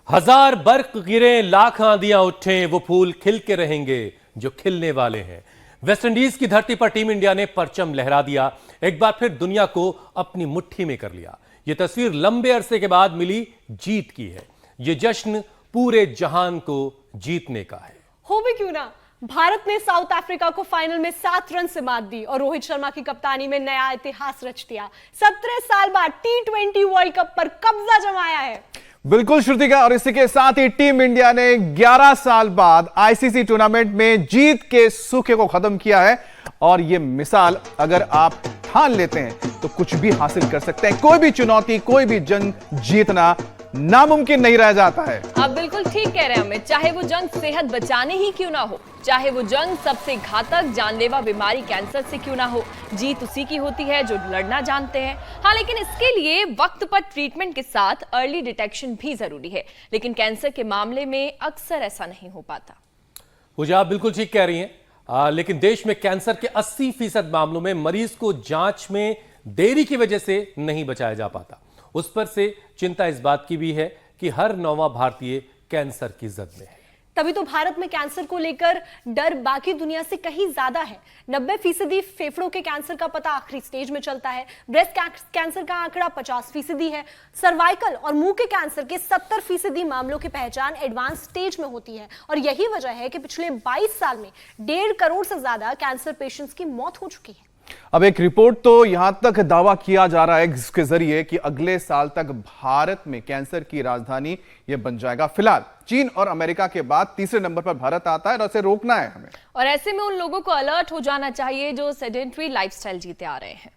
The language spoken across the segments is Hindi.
हजार बर्क गिरे, लाख आंधियां उठें, वो फूल खिल के रहेंगे जो खिलने वाले हैं। वेस्टइंडीज की धरती पर टीम इंडिया ने परचम लहरा दिया, एक बार फिर दुनिया को अपनी मुट्ठी में कर लिया। यह तस्वीर लंबे अरसे के बाद मिली जीत की है। यह जश्न पूरे जहान को जीतने का है। हो भी क्यों ना, भारत ने साउथ अफ्रीका को फाइनल में 7 रन से मात दी और रोहित शर्मा की कप्तानी में नया इतिहास रच दिया। 17 साल बाद T20 वर्ल्ड कप पर कब्जा जमाया है। बिल्कुल श्रुतिका, और इसी के साथ ही टीम इंडिया ने 11 साल बाद आईसीसी टूर्नामेंट में जीत के सूखे को खत्म किया है। और यह मिसाल अगर आप ठान लेते हैं तो कुछ भी हासिल कर सकते हैं। कोई भी चुनौती, कोई भी जंग जीतना नामुमकिन नहीं रह जाता है। आप बिल्कुल ठीक कह रहे हैं अमित। चाहे वो जंग सेहत बचाने ही क्यों ना हो, चाहे वो जंग सबसे घातक जानलेवा बीमारी कैंसर से क्यों ना हो, जीत उसी की होती है जो लड़ना जानते हैं। हाँ, लेकिन इसके लिए वक्त पर ट्रीटमेंट के साथ अर्ली डिटेक्शन भी जरूरी है। लेकिन कैंसर के मामले में अक्सर ऐसा नहीं हो पाता। पूजा, आप बिल्कुल ठीक कह रही हैं। लेकिन देश में कैंसर के 80% मामलों में मरीज को जांच में देरी की वजह से नहीं बचाया जा पाता। उस पर से चिंता इस बात की भी है कि हर 9वां भारतीय कैंसर की जद में है। तभी तो भारत में कैंसर को लेकर डर बाकी दुनिया से कहीं ज्यादा है। 90% फेफड़ों के कैंसर का पता आखिरी स्टेज में चलता है। ब्रेस्ट कैंसर का आंकड़ा 50% है। सर्वाइकल और मुंह के कैंसर के 70% मामलों की पहचान एडवांस स्टेज में होती है। और यही वजह है कि पिछले 22 साल में 1.5 करोड़ से ज्यादा कैंसर पेशेंट्स की मौत हो चुकी है। अब एक रिपोर्ट तो यहां तक दावा किया जा रहा है इसके जरिए कि अगले साल तक भारत में कैंसर की राजधानी यह बन जाएगा। फिलहाल चीन और अमेरिका के बाद तीसरे नंबर पर भारत आता है और उसे रोकना है हमें। और ऐसे में उन लोगों को अलर्ट हो जाना चाहिए जो सेडेंटरी लाइफस्टाइल जीते आ रहे हैं।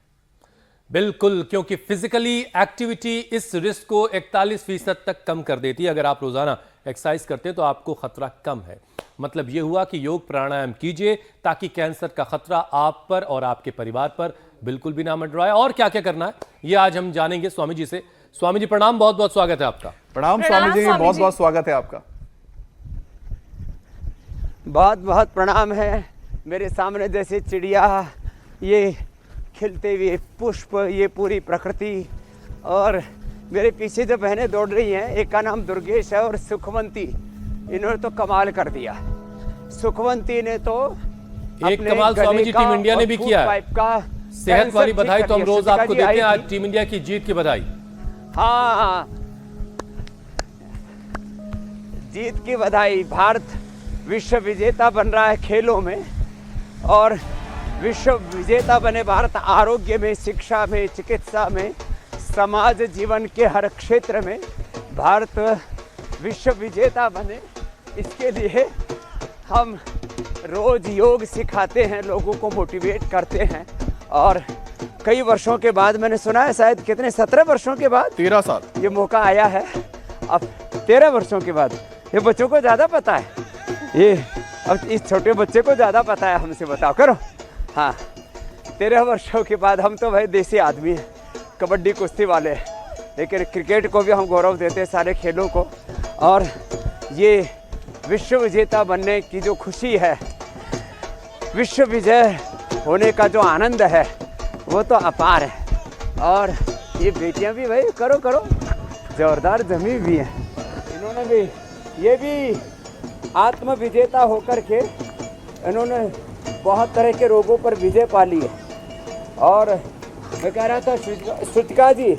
बिल्कुल, क्योंकि फिजिकली एक्टिविटी इस रिस्क को 41% तक कम कर देती है। अगर आप रोजाना एक्सरसाइज करते हैं तो आपको खतरा कम है। मतलब यह हुआ कि योग प्राणायाम कीजिए ताकि कैंसर का खतरा आप पर और आपके परिवार पर बिल्कुल भी ना मंडराए। और क्या क्या करना है ये आज हम जानेंगे स्वामी जी से। स्वामी जी प्रणाम, बहुत बहुत स्वागत है आपका। प्रणाम स्वामी जी, बहुत बहुत स्वागत है आपका। बहुत बहुत प्रणाम है। मेरे सामने जैसे चिड़िया, ये खिलते हुए पुष्प, ये पूरी प्रकृति, और मेरे पीछे जो बहनें दौड़ रही हैं, एक का नाम दुर्गेश है और सुखवंती, इन्होंने तो कमाल कर दिया। सुखवंती ने तो एक कमाल स्वामी जी टीम इंडिया ने भी किया है। सेहत वाली बधाई तो हम रोज आपको देते हैं, आज टीम इंडिया की जीत की बधाई। हाँ, जीत की बधाई। भारत विश्व विजेता बन रहा है खेलों में, और विश्व विजेता बने भारत आरोग्य में, शिक्षा में, चिकित्सा में, समाज जीवन के हर क्षेत्र में भारत विश्व विजेता बने। इसके लिए हम रोज योग सिखाते हैं, लोगों को मोटिवेट करते हैं। और कई वर्षों के बाद, मैंने सुना है शायद कितने 17 वर्षों के बाद, 13 साल ये मौका आया है। अब 13 वर्षों के बाद, ये बच्चों को ज़्यादा पता है, ये अब इस छोटे बच्चे को ज़्यादा पता है, हमसे बताओ करो। हाँ, 13 वर्षों के बाद हम तो भाई देसी आदमी हैं, कबड्डी कुश्ती वाले, लेकिन क्रिकेट को भी हम गौरव देते हैं, सारे खेलों को। और ये विश्व विजेता बनने की जो खुशी है, विश्व विजय होने का जो आनंद है, वो तो अपार है। और ये बेटियां भी भाई करो करो जोरदार जमी भी हैं। इन्होंने भी, ये भी आत्म विजेता होकर के इन्होंने बहुत तरह के रोगों पर विजय पा ली है। और मैं कह रहा था श्रुतिका जी,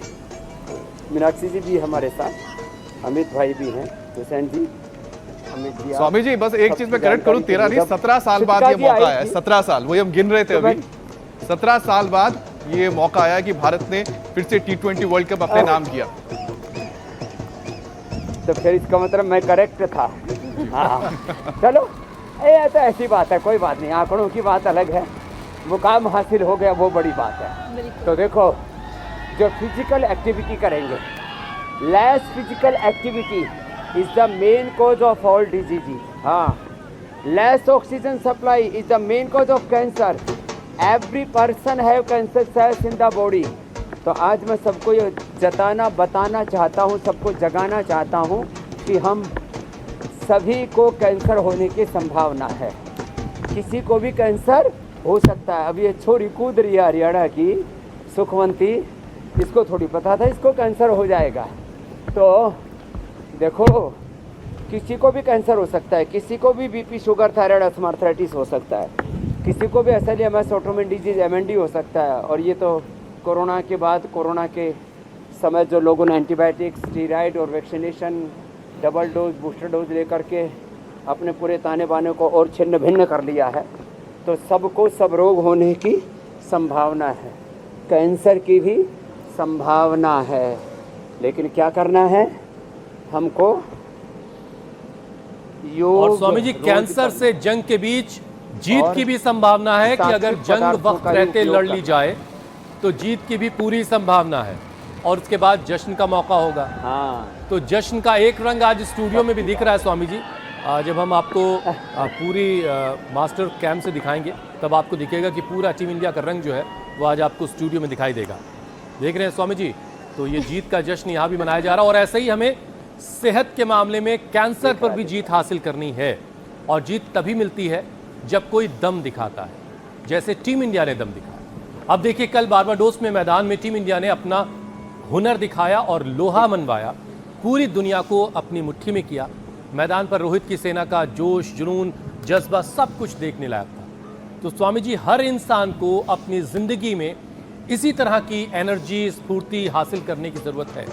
मीनाक्षी जी भी हमारे साथ, अमित भाई भी हैं, हुसैन जी, अमित जी। स्वामी जी बस एक चीज में करेक्ट करूं, 13 नहीं 17 साल बाद ये मौका आया है। 17 साल, वही हम गिन रहे थे अभी। 17 साल बाद ये मौका आया कि भारत ने फिर से T20 वर्ल्ड कप अपने नाम किया। तो फिर इसका मतलब मैं करेक्ट था। हाँ, चलो, ये तो ऐसी बात है, कोई बात नहीं, आंकड़ों की बात अलग है, मुकाम हासिल हो गया वो बड़ी बात है। तो देखो, जो फिजिकल एक्टिविटी करेंगे, less physical activity is the main cause of all disease. हाँ, less oxygen supply is the main cause of cancer. Every person have cancer cells in the body. तो आज मैं सबको ये बताना चाहता हूँ, सबको जगाना चाहता हूँ कि हम सभी को कैंसर होने की संभावना है। किसी को भी कैंसर हो सकता है। अब ये छोरी कूद रही है हरियाणा की सुखवंती, इसको थोड़ी पता था इसको कैंसर हो जाएगा। तो देखो किसी को भी कैंसर हो सकता है, किसी को भी BP, sugar, thyroid, asthma, arthritis हो सकता है, किसी को भी SLEMS, ऑटोइम्यून डिजीज, MND हो सकता है। और ये तो कोरोना के बाद, कोरोना के समय जो लोगों ने एंटीबायोटिक्स, स्टीरॉयड और vaccination, double dose, booster dose लेकर के अपने पूरे ताने बाने को और छिन्न भिन्न कर लिया है, तो सबको सब रोग होने की संभावना है, कैंसर की भी संभावना है। लेकिन क्या करना है हमको? योग। और स्वामी जी, रोज कैंसर करना। से जंग के बीच जीत की भी संभावना है कि अगर सात्विक जंग पदार्थों वक्त का रहते उपयोग लड़ ली करना। जाए तो जीत की भी पूरी संभावना है, और उसके बाद जश्न का मौका होगा। हाँ, तो जश्न का एक रंग आज स्टूडियो में भी दिख रहा है स्वामी जी। जब हम आपको पूरी मास्टर कैंप से दिखाएंगे तब आपको दिखेगा कि पूरा टीम इंडिया का रंग जो है वो आज आपको स्टूडियो में दिखाई देगा। देख रहे हैं स्वामी जी, तो ये जीत का जश्न यहाँ भी मनाया जा रहा है। और ऐसे ही हमें सेहत के मामले में कैंसर पर भी जीत हासिल करनी है, और जीत तभी मिलती है जब कोई दम दिखाता है, जैसे टीम इंडिया ने दम दिखाया। अब देखिए, कल बारबाडोस में मैदान में टीम इंडिया ने अपना हुनर दिखाया और लोहा मनवाया, पूरी दुनिया को अपनी मुट्ठी में किया। मैदान पर रोहित की सेना का जोश, जुनून, जज्बा सब कुछ देखने लायक था। तो स्वामी जी, हर इंसान को अपनी जिंदगी में इसी तरह की एनर्जी, स्फूर्ति हासिल करने की जरूरत है,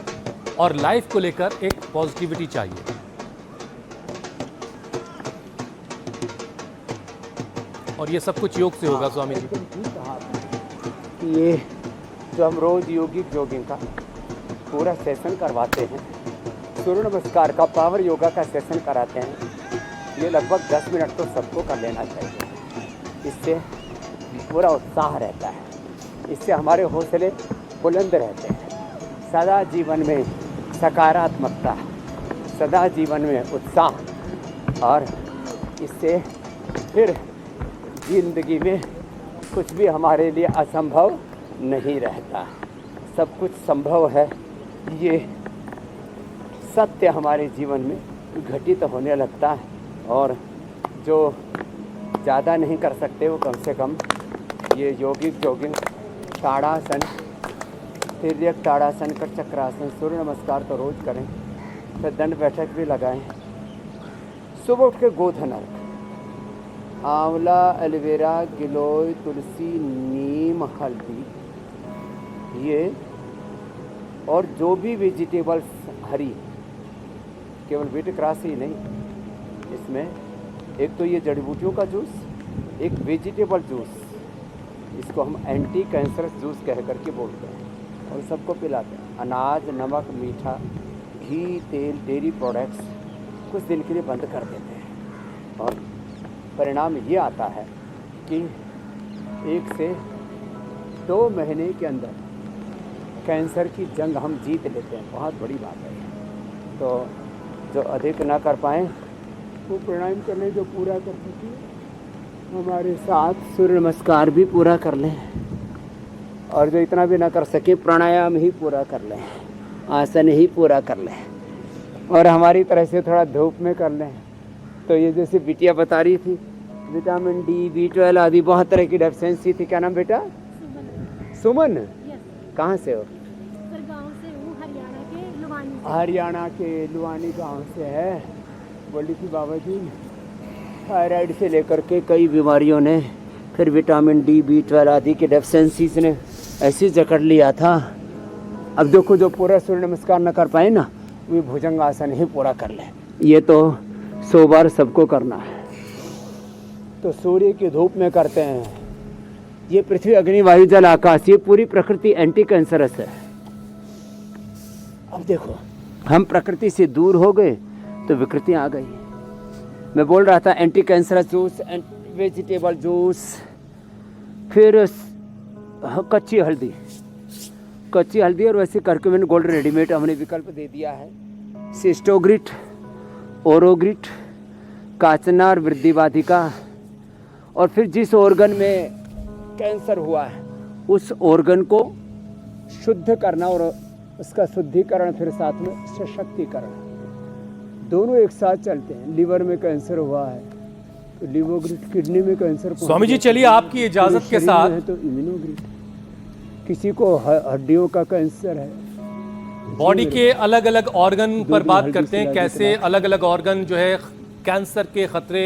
और लाइफ को लेकर एक पॉजिटिविटी चाहिए। और ये सब कुछ योग से होगा स्वामी जी। कि ये जो हम रोज योगिक जॉगिंग का पूरा सेशन करवाते हैं, सूर्य नमस्कार का, पावर योगा का सेशन कराते हैं, ये लगभग 10 मिनट तो सबको कर लेना चाहिए। इससे पूरा उत्साह रहता है, इससे हमारे हौसले बुलंद रहते हैं, सदा जीवन में सकारात्मकता, सदा जीवन में उत्साह, और इससे फिर जिंदगी में कुछ भी हमारे लिए असंभव नहीं रहता, सब कुछ संभव है। ये सत्य हमारे जीवन में घटित होने लगता है, और जो ज़्यादा नहीं कर सकते वो कम से कम ये योगिक जॉगिंग, ताड़ासन, तिर्यक ताड़ासन, कर चक्रासन, सूर्य नमस्कार तो रोज़ करें, फिर दंड बैठक भी लगाएं। सुबह उठ के गोधन अर्घ, आंवला, एलोवेरा, गिलोय, तुलसी, नीम, हल्दी, ये और जो भी वेजिटेबल्स हरी, केवल बीट क्रॉस ही नहीं, इसमें एक तो ये जड़ी बूटियों का जूस, एक वेजिटेबल जूस, इसको हम एंटी कैंसरस जूस कह करके बोलते हैं, और सबको पिलाते हैं। अनाज, नमक, मीठा, घी, तेल, डेयरी प्रोडक्ट्स कुछ दिन के लिए बंद कर देते हैं, और परिणाम ये आता है कि 1 से 2 महीने के अंदर कैंसर की जंग हम जीत लेते हैं। बहुत बड़ी बात है। तो जो अधिक ना कर पाएँ वो प्राणायाम करने जो पूरा कर सकें, हमारे साथ सूर्य नमस्कार भी पूरा कर लें, और जो इतना भी ना कर सके प्राणायाम ही पूरा कर लें, आसन ही पूरा कर लें, और हमारी तरह से थोड़ा धूप में कर लें। तो ये जैसे बिटिया बता रही थी, विटामिन डी, B12 आदि बहुत तरह की डेफिशिएंसी थी। क्या नाम बेटा? सुमन। कहाँ से हो? गाँव से हूँ, हरियाणा के लुवानी से। हरियाणा के लुवानी गांव से है। बोली थी बाबा जी थायराइड से लेकर के कई बीमारियों ने, फिर विटामिन डी, B12 आदि के डेफिशिएंसीज ने ऐसी जकड़ लिया था। अब देखो, जो पूरा सूर्य नमस्कार न कर पाए ना, वे भुजंग आसन ही पूरा कर ले। ये तो 100 बार सबको करना है। तो सूर्य की धूप में करते हैं। ये पृथ्वी, अग्नि, वायु, जल, आकाश, ये पूरी प्रकृति एंटी कैंसरस है। अब देखो, हम प्रकृति से दूर हो गए तो विकृतियाँ आ गई। मैं बोल रहा था anti cancerous juice, vegetable juice, फिर कच्ची हल्दी, और वैसे करके मैंने गोल्ड रेडीमेड हमने विकल्प दे दिया है। सिस्टोग्रिट, ओरोग्रिट, काचनार, वृद्धिवाधिका, और फिर जिस ऑर्गन में कैंसर हुआ है उस ऑर्गन को शुद्ध करना, और उसका शुद्धिकरण, फिर साथ में सशक्तिकरण, दोनों एक साथ चलते हैं। लिवर में कैंसर हुआ है तो लिवोग्रिट, किडनी में कैंसर। स्वामी जी, चलिए आपकी इजाजत के साथ है तो इम्यूनोग्रिट, किसी को हड्डियों का कैंसर है बॉडी के अलग अलग ऑर्गन पर बात करते हैं, कैसे अलग अलग ऑर्गन जो है कैंसर के खतरे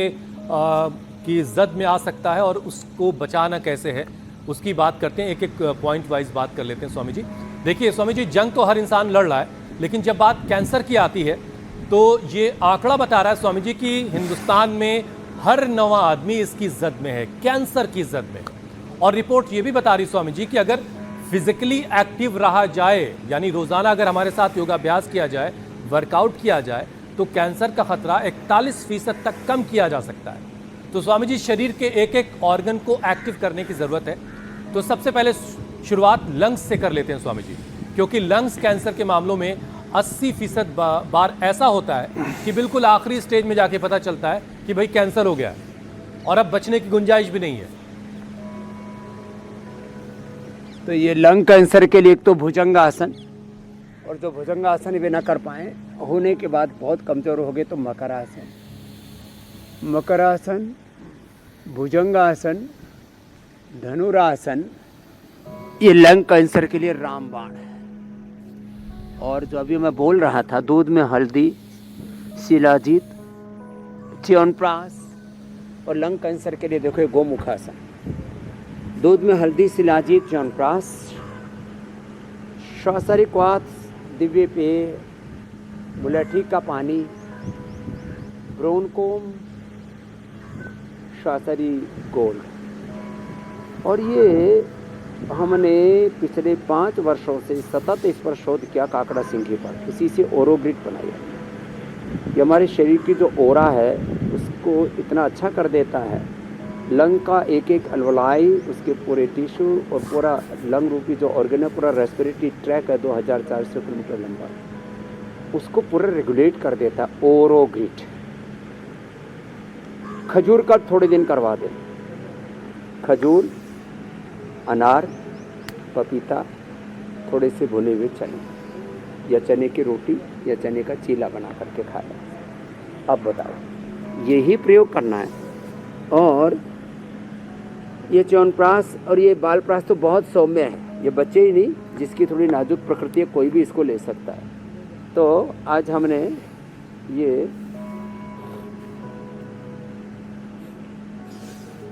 की जद में आ सकता है और उसको बचाना कैसे है उसकी बात करते हैं। एक एक पॉइंट वाइज बात कर लेते हैं स्वामी जी। देखिए स्वामी जी, जंग तो हर इंसान लड़ रहा है, लेकिन जब बात कैंसर की आती है तो ये आंकड़ा बता रहा है स्वामी जी कि हिंदुस्तान में हर 9वां आदमी इसकी जद में है, कैंसर की जद में। और रिपोर्ट ये भी बता रही स्वामी जी कि अगर फिजिकली एक्टिव रहा जाए, यानी रोजाना अगर हमारे साथ योगाभ्यास किया जाए, वर्कआउट किया जाए, तो कैंसर का खतरा 41% तक कम किया जा सकता है। तो स्वामी जी, शरीर के एक एक ऑर्गन को एक्टिव करने की जरूरत है। तो सबसे पहले शुरुआत लंग्स से कर लेते हैं स्वामी जी, क्योंकि लंग्स कैंसर के मामलों में 80% बार ऐसा होता है कि बिल्कुल आखिरी स्टेज में जाके पता चलता है कि भाई कैंसर हो गया है और अब बचने की गुंजाइश भी नहीं है। तो ये लंग कैंसर के लिए एक तो भुजंगासन, और जो भुजंगासन भी ना कर पाए, होने के बाद बहुत कमज़ोर हो गए तो मकरासन, मकरासन, भुजंगासन, धनुरासन, ये लंग कैंसर के लिए रामबाण है। और जो अभी मैं बोल रहा था, दूध में हल्दी, शिलाजीत, च्यवनप्राश, और लंग कैंसर के लिए देखो गोमुखासन। दूध में हल्दी, शिलाजीत, च्यवनप्राश, श्वासरिक वात, दिव्य पेय, मुलैठी का पानी, ब्रोनकोम, श्वासरी गोल्ड। और ये हमने पिछले 5 वर्षों से सतत इस पर शोध किया, काकड़ा सिंघी पर, इसी से ओरोग्रिड बनाया। ये हमारे शरीर की जो ओरा है उसको इतना अच्छा कर देता है। लंग का एक एक अलवलाई, उसके पूरे टिश्यू और पूरा लंग रूपी जो ऑर्गन है, पूरा रेस्पिरेटरी ट्रैक है 2400 किलोमीटर लंबा, उसको पूरा रेगुलेट कर देता है ओरोग्रिड। खजूर का थोड़े दिन करवा दें, खजूर, अनार, पपीता, थोड़े से भुने हुए चने या चने की रोटी या चने का चीला बना करके खाया। अब बताओ, यही प्रयोग करना है। और ये च्यवनप्राश और ये बालप्राश तो बहुत सौम्य है, ये बच्चे ही नहीं, जिसकी थोड़ी नाजुक प्रकृति है कोई भी इसको ले सकता है। तो आज हमने ये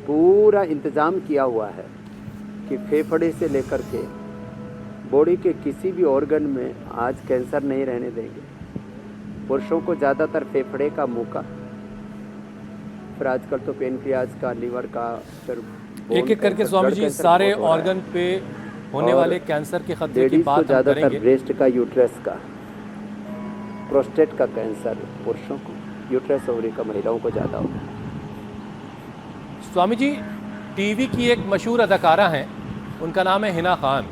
पूरा इंतज़ाम किया हुआ है कि फेफड़े से लेकर के बॉडी के किसी भी ऑर्गन में आज कैंसर नहीं रहने देंगे। पुरुषों को ज़्यादातर फेफड़े का, मुंह का, फिर आजकल तो पेनक्रियाज का, लीवर का, फिर एक एक करके स्वामी जी सारे ऑर्गन पे होने वाले कैंसर के खतरे की बात हम ज़्यादातर करेंगे। ब्रेस्ट का, यूट्रस का, प्रोस्टेट का कैंसर पुरुषों को, यूट्रस ओवरी का महिलाओं को ज़्यादा होता है। स्वामी जी, टीवी की एक मशहूर अदाकारा हैं, उनका नाम है हिना खान।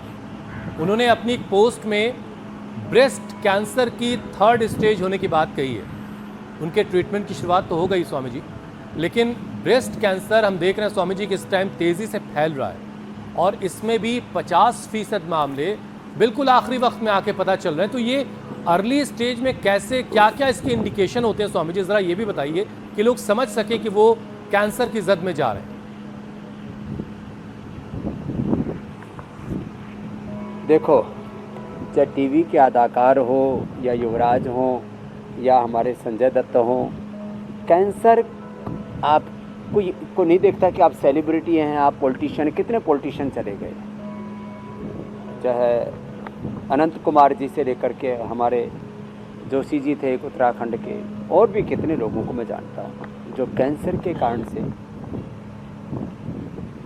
उन्होंने अपनी एक पोस्ट में ब्रेस्ट कैंसर की 3rd स्टेज होने की बात कही है। उनके ट्रीटमेंट की शुरुआत तो हो गई स्वामी जी, लेकिन ब्रेस्ट कैंसर हम देख रहे हैं स्वामी जी कि इस टाइम तेज़ी से फैल रहा है और इसमें भी 50% मामले बिल्कुल आखिरी वक्त में आके पता चल रहे हैं। तो ये अर्ली स्टेज में कैसे, क्या क्या इसके इंडिकेशन होते हैं स्वामी जी, ज़रा ये भी बताइए कि लोग समझ सके कि वो कैंसर की जद में जा रहे हैं। देखो, चाहे टीवी के अदाकार हो या युवराज हो या हमारे संजय दत्त हो, कैंसर आपको नहीं देखता कि आप सेलिब्रिटी हैं, आप पॉलिटिशियन। कितने पॉलिटिशियन चले गए, चाहे अनंत कुमार जी से लेकर के हमारे जोशी जी थे उत्तराखंड के, और भी कितने लोगों को मैं जानता हूँ जो कैंसर के कारण से,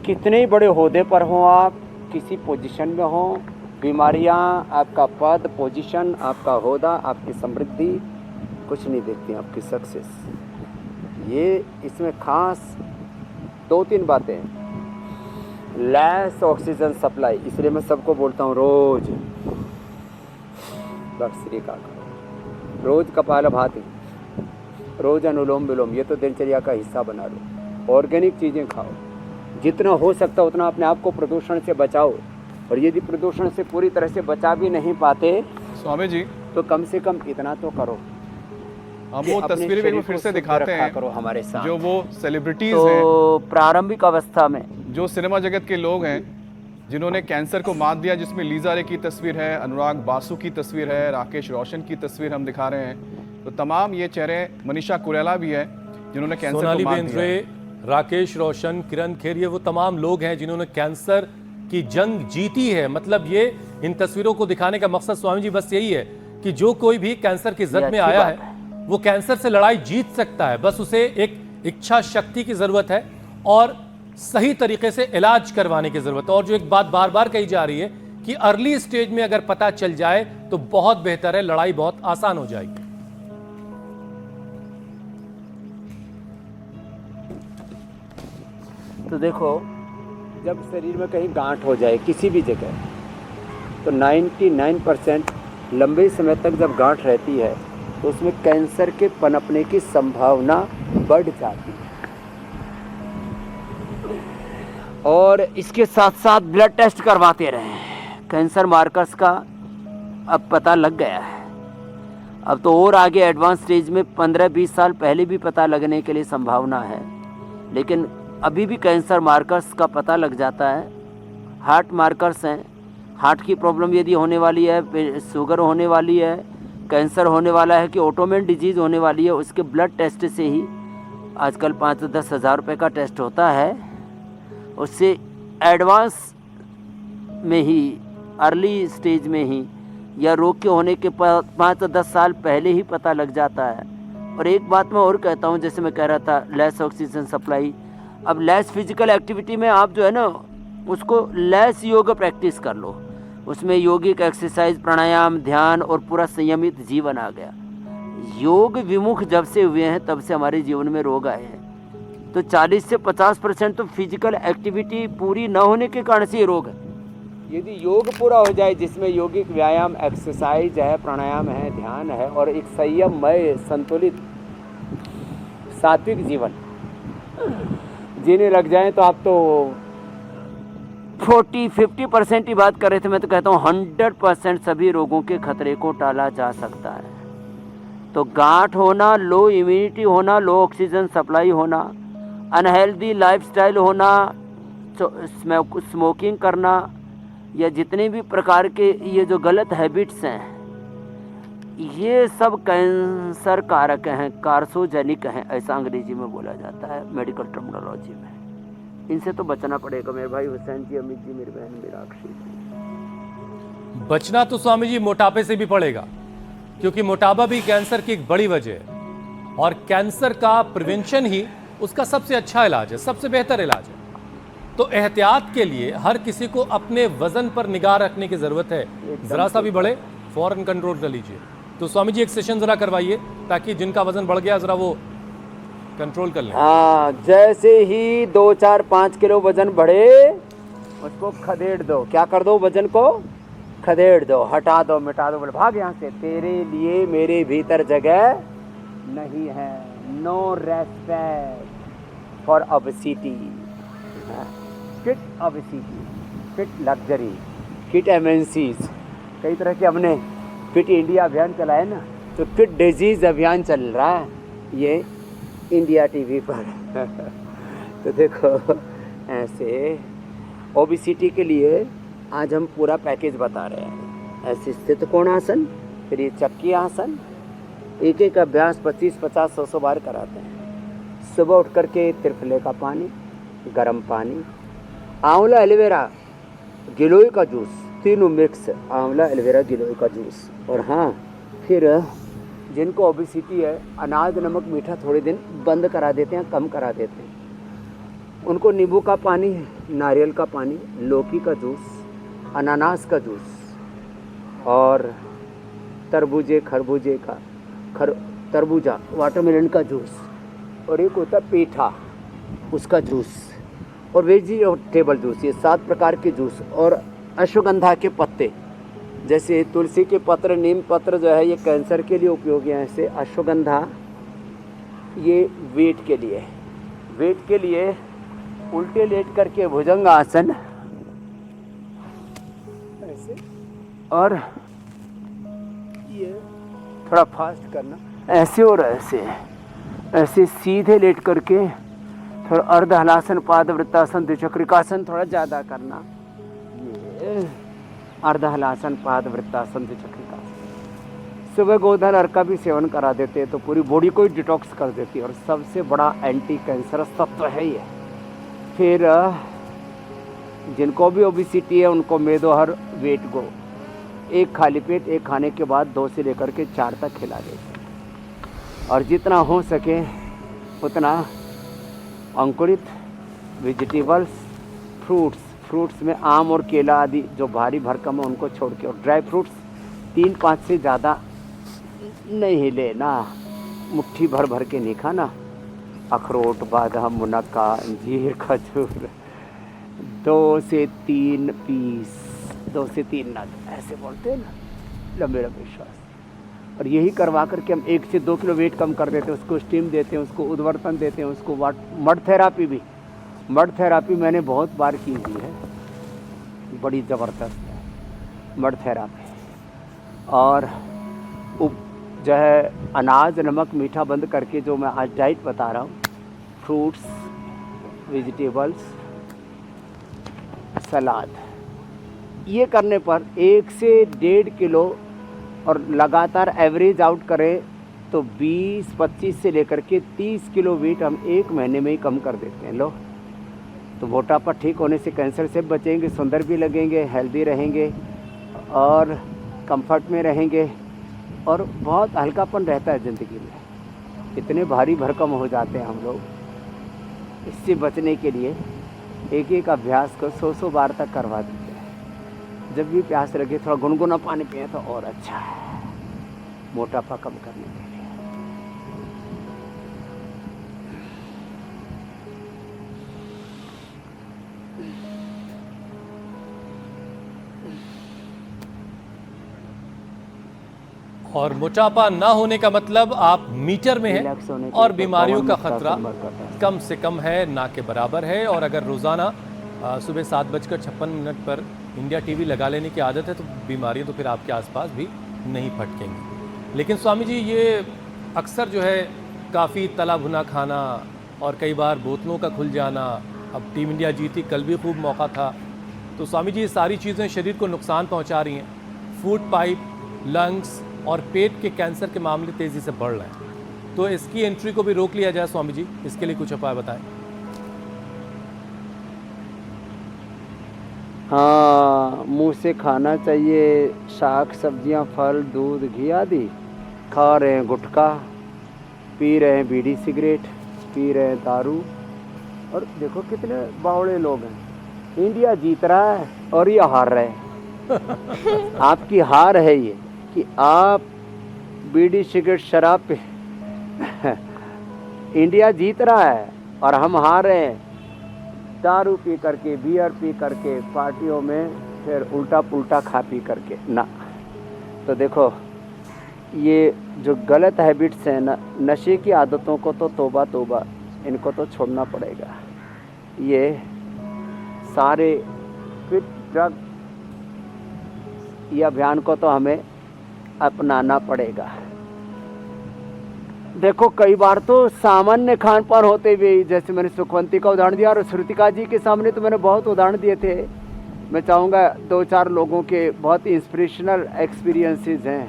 कितने ही बड़े ओहदे पर हों आप, किसी पोजीशन में हों, बीमारियां आपका पद, पोजीशन, आपका ओहदा, आपकी समृद्धि कुछ नहीं देखती, आपकी सक्सेस। ये इसमें खास 2-3 बातें हैं। लेस ऑक्सीजन सप्लाई, इसलिए मैं सबको बोलता हूँ रोज भस्त्रिका करो, रोज कपालभाति, रोज अनुलोम विलोम, ये तो दिनचर्या का हिस्सा बना लो। ऑर्गेनिक चीज़ें खाओ, जितना हो सकता उतना अपने आप को प्रदूषण से बचाओ। और यदि प्रदूषण से पूरी तरह से बचा भी नहीं पाते स्वामी जी, तो कम से कम इतना तो करो। हम वो तस्वीरें भी एक बार फिर से दिखाते हैं करो हमारे साथ, जो वो सेलिब्रिटीज तो हैं, प्रारंभिक अवस्था में जो सिनेमा जगत के लोग हैं, जिन्होंने कैंसर को मात दिया, जिसमें लीजा रे की तस्वीर है, अनुराग बासु की तस्वीर है, राकेश रोशन की तस्वीर हम दिखा रहे हैं। तो तमाम ये चेहरे, मनीषा कुरेला भी है जिन्होंने कैंसर सोनाली को मात बेंद्रे, दिया है। राकेश रोशन, किरण खेर, ये वो तमाम लोग हैं जिन्होंने कैंसर की जंग जीती है। मतलब ये इन तस्वीरों को दिखाने का मकसद स्वामी जी बस यही है कि जो कोई भी कैंसर की जद में आया है वो कैंसर से लड़ाई जीत सकता है, बस उसे एक इच्छा शक्ति की जरूरत है और सही तरीके से इलाज करवाने की जरूरत है। और जो एक बात बार बार कही जा रही है कि अर्ली स्टेज में अगर पता चल जाए तो बहुत बेहतर है, लड़ाई बहुत आसान हो जाएगी। तो देखो, जब शरीर में कहीं गांठ हो जाए किसी भी जगह, तो 99% लंबे समय तक जब गांठ रहती है तो उसमें कैंसर के पनपने की संभावना बढ़ जाती है। और इसके साथ साथ ब्लड टेस्ट करवाते रहें। कैंसर मार्कर्स का अब पता लग गया है। अब तो और आगे एडवांस स्टेज में 15-20 साल पहले भी पता लगने के लिए संभावना है, लेकिन अभी भी कैंसर मार्कर्स का पता लग जाता है। हार्ट मार्कर्स हैं, हार्ट की प्रॉब्लम यदि होने वाली है, शुगर होने वाली है, कैंसर होने वाला है कि ऑटोइम्यून डिजीज़ होने वाली है, उसके ब्लड टेस्ट से ही आजकल 5-10 हज़ार रुपये का टेस्ट होता है। उससे एडवांस में ही, अर्ली स्टेज में ही या रोग के होने के 5-10 साल पहले ही पता लग जाता है। और एक बात मैं और कहता हूँ, जैसे मैं कह रहा था लेस ऑक्सीजन सप्लाई, अब लेस फिजिकल एक्टिविटी में आप जो है ना उसको लेस योग प्रैक्टिस कर लो। उसमें योगिक एक्सरसाइज, प्राणायाम, ध्यान और पूरा संयमित जीवन आ गया। योग विमुख जब से हुए हैं तब से हमारे जीवन में रोग आए हैं। तो 40 से 50% तो फिजिकल एक्टिविटी पूरी न होने के कारण से ये रोग है। यदि योग पूरा हो जाए, जिसमें योगिक व्यायाम, एक्सरसाइज है, प्राणायाम है, ध्यान है और एक संयममय संतुलित सात्विक जीवन जीने लग जाएं, तो आप तो 40-50% की बात कर रहे थे, मैं तो कहता हूँ 100% सभी रोगों के खतरे को टाला जा सकता है। तो गांठ होना, लो इम्यूनिटी होना, लो ऑक्सीजन सप्लाई होना, अनहेल्दी लाइफस्टाइल होना, स्मोकिंग करना, या जितने भी प्रकार के ये जो गलत हैबिट्स हैं, ये सब कैंसर कारक हैं, कार्सोजेनिक हैं, ऐसा अंग्रेजी में बोला जाता है मेडिकल टर्मिनोलॉजी में। इनसे तो बचना पड़ेगा मेरे भाई हुसैन जी, अमित जी, मेरी बहन मीनाक्षी जी। बचना तो स्वामी जी मोटापे से भी पड़ेगा, क्योंकि मोटापा भी कैंसर की एक बड़ी वजह है और कैंसर का प्रिवेंशन ही उसका सबसे अच्छा इलाज है, सबसे बेहतर इलाज है। तो एहतियात के लिए हर किसी को अपने वजन पर निगाह रखने की जरूरत है। जरा सा भी बढ़े फौरन कंट्रोल कर लीजिए। तो स्वामी जी एक सेशन जरा करवाइए ताकि जिनका वजन बढ़ गया जरा वो कंट्रोल कर लें। हाँ, जैसे ही 2-4-5 किलो वजन बढ़े उसको खदेड़ दो। क्या कर दो? वजन को खदेड़ दो, हटा दो, मिटा दो, बोले भाग यहाँ से, तेरे लिए मेरे भीतर जगह नहीं है। No respect for obesity, fit obesity, fit luxury, fit MNCs, कई तरह के हमने फिट इंडिया अभियान चलाया ना, तो फिट डिजीज अभियान चल रहा है ये इंडिया टीवी पर। तो देखो ऐसे ओबेसिटी के लिए आज हम पूरा पैकेज बता रहे हैं। ऐसे स्थित कोणासन, फिर ये चक्की आसन, एक एक अभ्यास 25-50-100 बार कराते हैं। सुबह उठ करके त्रिफले का पानी, गर्म पानी, आंवला एलोवेरा गिलोय का जूस, तीनों मिक्स, आंवला एलोवेरा गिलोय का जूस। और हाँ, फिर जिनको ओबेसिटी है, अनाज नमक मीठा थोड़े दिन बंद करा देते हैं, कम करा देते हैं। उनको नींबू का पानी, नारियल का पानी, लौकी का जूस, अनानास का जूस और तरबूजे खरबूजे का तरबूजा वाटरमेलन का जूस, और एक होता है पेठा, उसका जूस, और वेजिटेबल जूस, ये 7 प्रकार के जूस। और अश्वगंधा के पत्ते, जैसे तुलसी के पत्र, नीम पत्र जो है ये कैंसर के लिए उपयोगी है। ऐसे अश्वगंधा ये वेट के लिए, वेट के लिए उल्टे लेट करके भुजंग आसन ऐसे, और ये थोड़ा फास्ट करना ऐसे और ऐसे, ऐसे सीधे लेट करके थोड़ा अर्ध हलासन, पाद वृत्तासन, द्विचक्रिकासन थोड़ा ज़्यादा करना, अर्धहलासन, पाद वृत्तासन, द्विचक्रिका। सुबह गोधन अर्क का भी सेवन करा देते हैं तो पूरी बॉडी को ही डिटॉक्स कर देती है और सबसे बड़ा एंटी कैंसरस तत्व है ये। फिर जिनको भी ओबिसिटी है उनको मेदोहर वेट गो, एक खाली पेट एक खाने के बाद 2 से लेकर के 4 तक खिला देते हैं। और जितना हो सके उतना अंकुरित वेजिटेबल्स, फ्रूट्स में आम और केला आदि जो भारी भरकम है उनको छोड़ के, और ड्राई फ्रूट्स 3-5 से ज़्यादा नहीं लेना, मुट्ठी भर भर के नहीं खाना। अखरोट, बादाम, मुनक्का, अंजीर, खजूर 2 से 3 पीस, 2 से 3 नग ऐसे बोलते हैं ना, लंबे लंबे श्वास। और यही करवा करके हम 1 से 2 किलो वेट कम कर देते हैं। उसको स्टीम देते हैं, उसको उद्वर्तन देते हैं, उसको मड थेरापी भी, मड थेरापी मैंने बहुत बार की हुई है, बड़ी ज़बरदस्त है मड थेरापी। और जो है अनाज, नमक, मीठा बंद करके जो मैं आज डाइट बता रहा हूँ, फ्रूट्स, वेजिटेबल्स, सलाद, ये करने पर 1 से 1.5 किलो और लगातार एवरेज आउट करें तो 20-25 से लेकर के 30 किलो वेट हम 1 महीने में ही कम कर देते हैं लोग। तो मोटापा ठीक होने से कैंसर से बचेंगे, सुंदर भी लगेंगे, हेल्दी रहेंगे और कंफर्ट में रहेंगे और बहुत हल्कापन रहता है ज़िंदगी में। इतने भारी भरकम हो जाते हैं हम लोग। इससे बचने के लिए एक अभ्यास को 100 बार तक करवा देते हैं। जब भी प्यास लगे थोड़ा गुनगुना पानी पिए तो और अच्छा है, मोटापा कम करने के लिए। और मोटापा ना होने का मतलब आप मीटर में रिलैक्स होने हैं के और लिए बीमारियों का 52 खतरा करता है। कम से कम है, ना के बराबर है। और अगर रोज़ाना सुबह 7:56 पर इंडिया टीवी लगा लेने की आदत है तो बीमारियां तो फिर आपके आसपास भी नहीं फटकेंगी। लेकिन स्वामी जी, ये अक्सर जो है काफ़ी तला भुना खाना और कई बार बोतलों का खुल जाना, अब टीम इंडिया जीती, कल भी खूब मौका था, तो स्वामी जी ये सारी चीज़ें शरीर को नुकसान पहुंचा रही हैं। फूड पाइप, लंग्स और पेट के कैंसर के मामले तेज़ी से बढ़ रहे हैं, तो इसकी एंट्री को भी रोक लिया जाए स्वामी जी, इसके लिए कुछ उपाय बताएं। हाँ, मुंह से खाना चाहिए शाक, सब्जियां, फल, दूध, घी आदि। खा रहे हैं गुटखा, पी रहे हैं बीड़ी सिगरेट, पी रहे हैं दारू। और देखो कितने बावड़े लोग हैं। इंडिया जीत रहा है और ये हार रहे हैं। आपकी हार है ये कि आप बीड़ी सिगरेट शराब पे इंडिया जीत रहा है और हम हार रहे हैं दारू पी करके, बियर पी करके, पार्टियों में फिर उल्टा पुल्टा खा पी करके ना। तो देखो ये जो गलत हैबिट्स हैं ना, नशे की आदतों को तो तौबा तौबा, इनको तो छोड़ना पड़ेगा। ये सारे क्विट ड्रग ये अभियान को तो हमें अपनाना पड़ेगा। देखो कई बार तो सामान्य खान पान होते हुए, जैसे मैंने सुखवंती का उदाहरण दिया और श्रुतिका जी के सामने तो मैंने बहुत उदाहरण दिए थे। मैं चाहूँगा 2-4 लोगों के बहुत इंस्पिरेशनल एक्सपीरियंसेस हैं।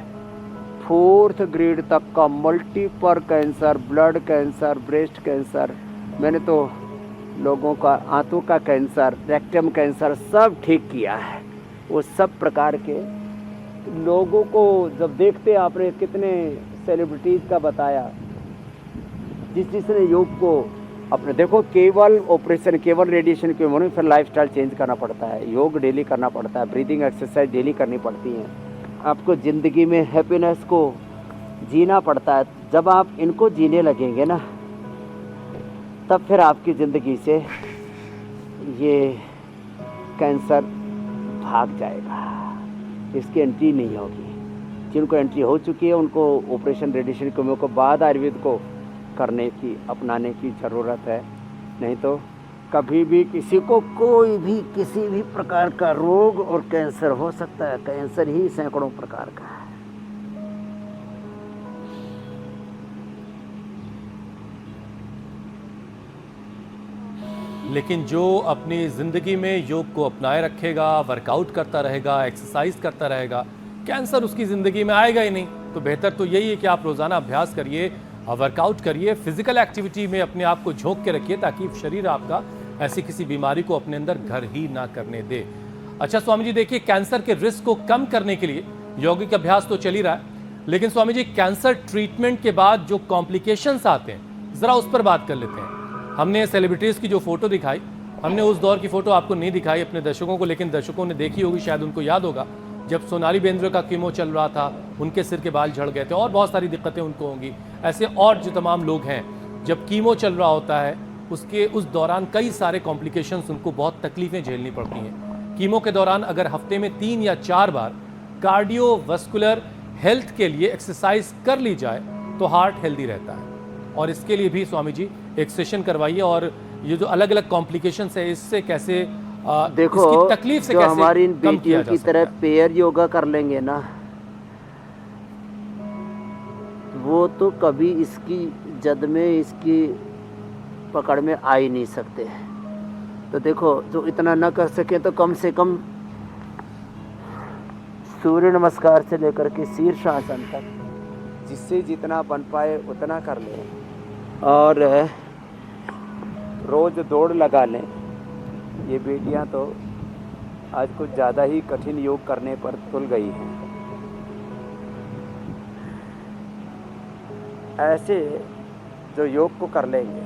4th ग्रेड तक का multiple cancer, blood cancer, breast cancer, मैंने तो लोगों का आंतों का कैंसर, रेक्टम कैंसर सब ठीक किया है। वो सब प्रकार के लोगों को जब देखते, आपने कितने सेलिब्रिटीज़ का बताया जिसने योग को अपने, देखो केवल ऑपरेशन, केवल रेडिएशन के उन्होंने फिर लाइफस्टाइल चेंज करना पड़ता है, योग डेली करना पड़ता है, ब्रीदिंग एक्सरसाइज डेली करनी पड़ती है। आपको ज़िंदगी में हैप्पीनेस को जीना पड़ता है। जब आप इनको जीने लगेंगे ना, तब फिर आपकी ज़िंदगी से ये कैंसर भाग जाएगा, इसकी एंट्री नहीं होगी। जिनको एंट्री हो चुकी है उनको ऑपरेशन रेडिएशन केमो को बाद आयुर्वेद को करने की, अपनाने की ज़रूरत है। नहीं तो कभी भी किसी को कोई भी किसी भी प्रकार का रोग और कैंसर हो सकता है। कैंसर ही सैकड़ों प्रकार का है। लेकिन जो अपनी ज़िंदगी में योग को अपनाए रखेगा, वर्कआउट करता रहेगा, एक्सरसाइज करता रहेगा, कैंसर उसकी ज़िंदगी में आएगा ही नहीं। तो बेहतर तो यही है कि आप रोज़ाना अभ्यास करिए, वर्कआउट करिए, फिजिकल एक्टिविटी में अपने आप को झोंक के रखिए ताकि शरीर आपका ऐसी किसी बीमारी को अपने अंदर घर ही ना करने दे। अच्छा स्वामी जी, देखिए कैंसर के रिस्क को कम करने के लिए यौगिक अभ्यास तो चल ही रहा है, लेकिन स्वामी जी कैंसर ट्रीटमेंट के बाद जो कॉम्प्लिकेशंस आते हैं ज़रा उस पर बात कर लेते हैं। हमने सेलिब्रिटीज़ की जो फोटो दिखाई, हमने उस दौर की फोटो आपको नहीं दिखाई अपने दर्शकों को, लेकिन दर्शकों ने देखी होगी, शायद उनको याद होगा जब सोनाली बेंद्रे का कीमो चल रहा था, उनके सिर के बाल झड़ गए थे और बहुत सारी दिक्कतें उनको होंगी। ऐसे और जो तमाम लोग हैं, जब कीमो चल रहा होता है उस दौरान कई सारे कॉम्प्लिकेशंस, उनको बहुत तकलीफ़ें झेलनी पड़ती हैं। कीमो के दौरान अगर हफ्ते में 3 या 4 बार कार्डियोवास्कुलर हेल्थ के लिए एक्सरसाइज कर ली जाए तो हार्ट हेल्दी रहता है। और इसके लिए भी स्वामी जी एक सेशन करवाइए, और ये जो अलग अलग कॉम्प्लिकेशंस है इससे कैसे देखो, इसकी तकलीफ से जो कैसे हमारी इन कम किया बेटियों जा की सकता तरह है। पेयर योगा कर लेंगे ना, वो तो कभी इसकी जद में, इसकी पकड़ में आ ही नहीं सकते। तो देखो, जो इतना ना कर सके तो कम से कम सूर्य नमस्कार से लेकर के शीर्षासन तक जिससे जितना बन पाए उतना कर लें और रोज़ दौड़ लगा लें। ये बेटियां तो आज कुछ ज़्यादा ही कठिन योग करने पर तुल गई हैं। ऐसे जो योग को कर लेंगे,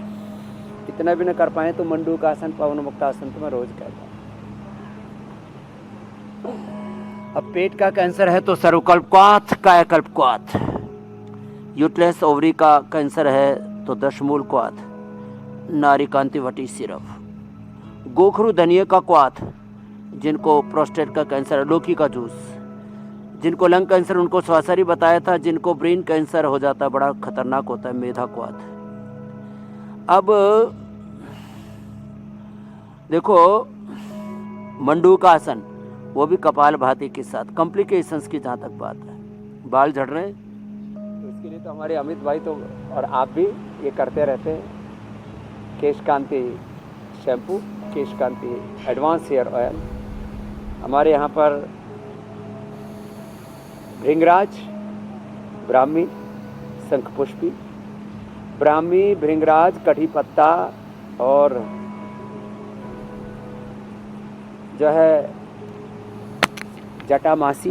इतना भी न कर पाए तो मंडूकासन, पवन मुक्तासन तो मैं रोज़ कहता हूँ। अब पेट का कैंसर है तो सर्वकल्पक्वाथ, कायाकल्पक्वाथ। यूट्रस ओवरी का कैंसर है तो दशमूल क्वाथ, नारीकांति वटी सिरफ। गोखरू धनिया का क्वाथ, जिनको प्रोस्टेट का कैंसर है लौकी का जूस। जिनको लंग कैंसर उनको स्वासारी बताया था। जिनको ब्रेन कैंसर हो जाता है, बड़ा खतरनाक होता है, मेधा क्वाथ। अब देखो, मंडूकासन वो भी कपालभाति के साथ। कॉम्प्लिकेशंस की जहाँ तक बात है, बाल झड़ रहे हैं तो इसके लिए तो हमारे अमित भाई तो और आप भी ये करते रहते हैं। केश कांति शैम्पू, केश कांति एडवांस हेयर ऑयल। हमारे यहाँ पर भृंगराज, ब्राह्मी, शंखपुष्पी, ब्राह्मी, भृंगराज, कढ़ी पत्ता और जो है जटामासी,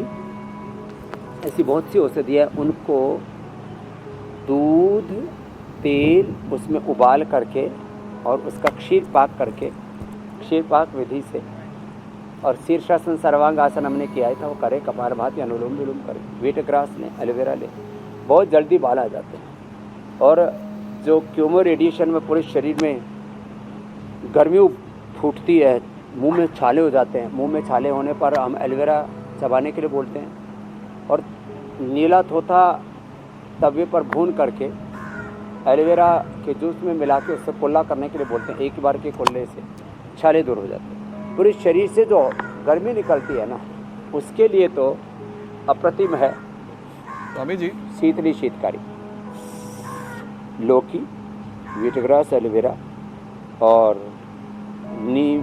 ऐसी बहुत सी औषधियाँ, उनको दूध, तेल उसमें उबाल करके और उसका क्षीर पाक करके, क्षीर पाक विधि से, और शीर्षासन सर्वांग आसन हमने किया था, वो करे। कपालभाति, अनुलोम विलोम करे, वीट ग्रास लें, एलोवेरा लें, बहुत जल्दी बाल आ जाते हैं। और जो क्यूमो रेडिएशन में पूरे शरीर में गर्मी फूटती है, मुंह में छाले हो जाते हैं, मुंह में छाले होने पर हम एलोवेरा चबाने के लिए बोलते हैं। और नीला थोथा तवे पर भून करके एलोवेरा के जूस में मिला के उससे कुल्ला करने के लिए बोलते हैं। एक बार के कुल्ले से छाले दूर हो जाते हैं। पूरे शरीर से जो गर्मी निकलती है ना, उसके लिए तो अप्रतिम है स्वामी जी। शीतली शीतकारी, लौकी, वीटग्रास, एलोवेरा और नीम,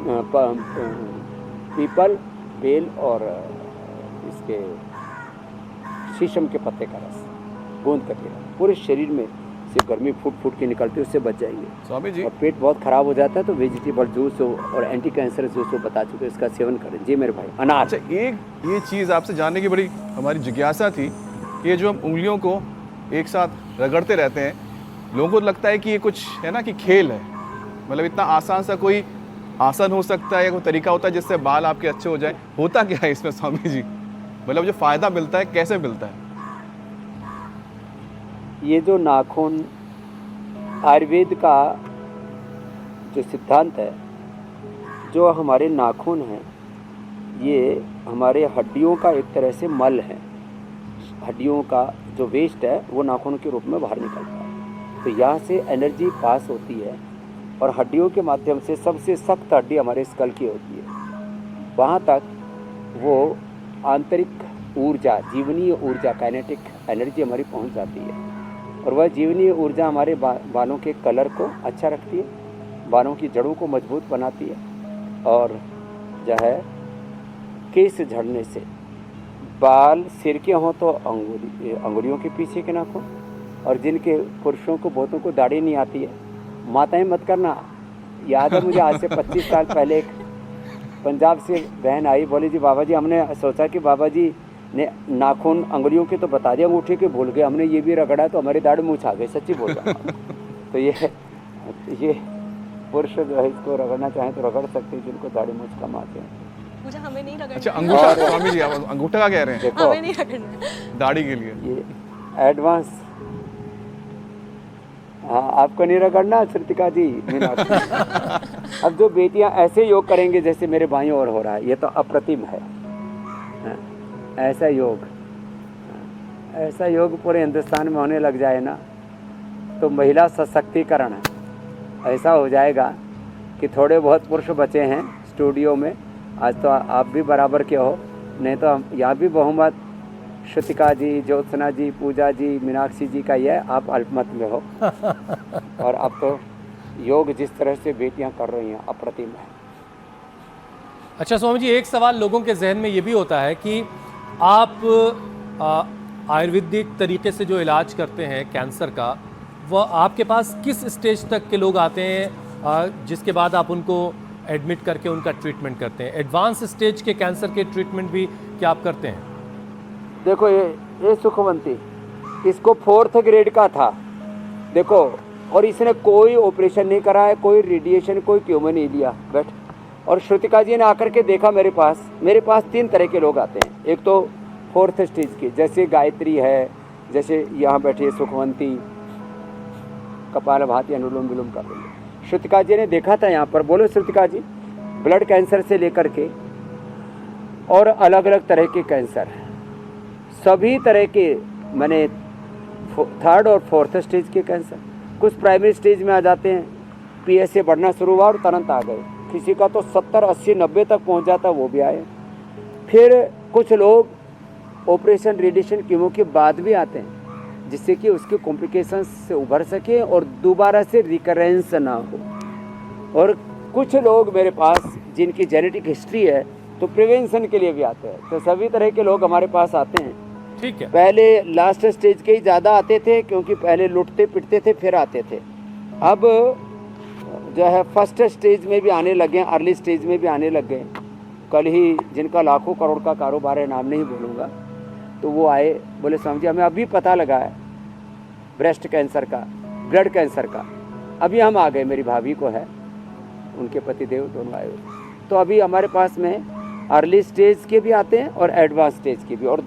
पीपल, बेल और इसके शीशम के पत्ते का रस गूंद कर दिया। पूरे शरीर में से गर्मी फूट फूट के निकलती है, उससे बच जाएंगे। स्वामी जी, और पेट बहुत खराब हो जाता है तो वेजिटेबल जूस हो और एंटी कैंसर जूस हो बता चुके, इसका सेवन करें। जी मेरे भाई। अनार। अच्छा, एक ये चीज़ आपसे जानने की बड़ी हमारी जिज्ञासा थी। ये जो हम उंगलियों को एक साथ रगड़ते रहते हैं, लोगों को लगता है कि ये कुछ है ना कि खेल है, मतलब इतना आसान सा कोई आसन हो सकता है या कोई तरीका होता है जिससे बाल आपके अच्छे हो जाए। होता क्या है इसमें स्वामी जी? मतलब जो फ़ायदा मिलता है कैसे मिलता है? ये जो नाखून, आयुर्वेद का जो सिद्धांत है, जो हमारे नाखून हैं ये हमारे हड्डियों का एक तरह से मल है। हड्डियों का जो वेस्ट है वो नाखून के रूप में बाहर निकलता है। तो यहाँ से एनर्जी पास होती है और हड्डियों के माध्यम से सबसे सख्त हड्डी हमारे स्कल की होती है, वहाँ तक वो आंतरिक ऊर्जा, जीवनीय ऊर्जा, काइनेटिक एनर्जी हमारी पहुँच जाती है। और वह जीवनीय ऊर्जा हमारे बालों के कलर को अच्छा रखती है, बालों की जड़ों को मजबूत बनाती है और जो है केस झड़ने से, बाल सिर के हों तो अंगुलियों के पीछे के नाखून, और जिनके पुरुषों को बहुतों को दाढ़ी नहीं आती है, माताएं मत करना। याद है मुझे आज से 25 साल पहले एक पंजाब से बहन आई, बोली जी बाबा जी हमने सोचा कि बाबा जी ने नाखून अंगुलियों के तो बता दिया, अंगूठे के भूल गए, हमने ये भी रगड़ा तो हमारी दाढ़ी मूछ आ गई। सच्ची बोल रहा हूँ। तो ये पुरुष जो है इसको रगड़ना चाहें तो रगड़ सकते हैं, जिनको दाढ़ी मूछ कम आते हैं। मुझे हमें नहीं रगड़ना। अच्छा अंगूठा, स्वामी जी आप अंगूठा का कह रहे हैं? देखो हमें नहीं रगड़ना दाढ़ी के लिए ये एडवांस, हाँ आपको नहीं रगड़ना श्रुतिका जी, मीनाक्षी। अब जो बेटियां ऐसे योग करेंगे जैसे मेरे भाइयों और हो रहा है, ये तो अप्रतिम है। ऐसा योग, ऐसा योग पूरे हिंदुस्तान में होने लग जाए ना तो महिला सशक्तिकरण ऐसा हो जाएगा कि थोड़े बहुत पुरुष बचे हैं स्टूडियो में, आज तो आप भी बराबर के हो, नहीं तो हम यहाँ भी बहुमत श्रुतिका जी, ज्योत्सना जी, पूजा जी, मीनाक्षी जी का ये, आप अल्पमत में हो। और अब तो योग जिस तरह से बेटियां कर रही हैं अप्रतिम है। अच्छा स्वामी जी, एक सवाल लोगों के जहन में ये भी होता है कि आप आयुर्वेदिक तरीके से जो इलाज करते हैं कैंसर का, वह आपके पास किस स्टेज तक के लोग आते हैं जिसके बाद आप उनको एडमिट करके उनका ट्रीटमेंट करते हैं? एडवांस स्टेज के कैंसर के ट्रीटमेंट भी क्या आप करते हैं? देखो ये सुखवंती, इसको 4th ग्रेड का था देखो, और इसने कोई ऑपरेशन नहीं करा है, कोई रेडिएशन, कोई क्यूमो नहीं लिया। बैठ। और श्रुतिका जी ने आकर के देखा मेरे पास 3 तरह के लोग आते हैं। एक तो 4th स्टेज की, जैसे गायत्री है, जैसे यहाँ बैठी है सुखवंती, कपालभाति अनुलोम विलोम कर रही है। श्रुतिका जी ने देखा था यहाँ पर, बोलो श्रुतिका जी, ब्लड कैंसर से लेकर के और अलग अलग तरह के कैंसर, सभी तरह के, मैंने 3rd और 4th स्टेज के कैंसर, कुछ प्राइमरी स्टेज में आ जाते हैं, पीएसए बढ़ना शुरू हुआ और तुरंत आ गए, किसी का तो 70, 80, 90 तक पहुंच जाता, वो भी आए। फिर कुछ लोग ऑपरेशन, रेडिएशन, कीमो के बाद भी आते हैं, जिससे कि उसके कॉम्प्लिकेशंस से उभर सके और दोबारा से रिकरेंस ना हो। और कुछ लोग मेरे पास जिनकी जेनेटिक हिस्ट्री है तो प्रिवेंशन के लिए भी आते हैं। तो सभी तरह के लोग हमारे पास आते हैं। ठीक है। पहले लास्ट स्टेज के ही ज़्यादा आते थे, क्योंकि पहले लुटते पिटते थे फिर आते थे। अब जो है फर्स्ट स्टेज में भी आने लगे हैं, अर्ली स्टेज में भी आने लग गए। कल ही जिनका लाखों करोड़ का कारोबार है, नाम नहीं बोलूँगा, तो वो आए, बोले स्वामी जी हमें अभी पता लगा है ब्रेस्ट कैंसर का, ब्लड कैंसर का, अभी हम आ गए, मेरी भाभी को है, उनके पतिदेव दोनों आए हुए। तो अभी हमारे पास में अर्ली स्टेज के भी आते हैं और एडवांस स्टेज के भी, और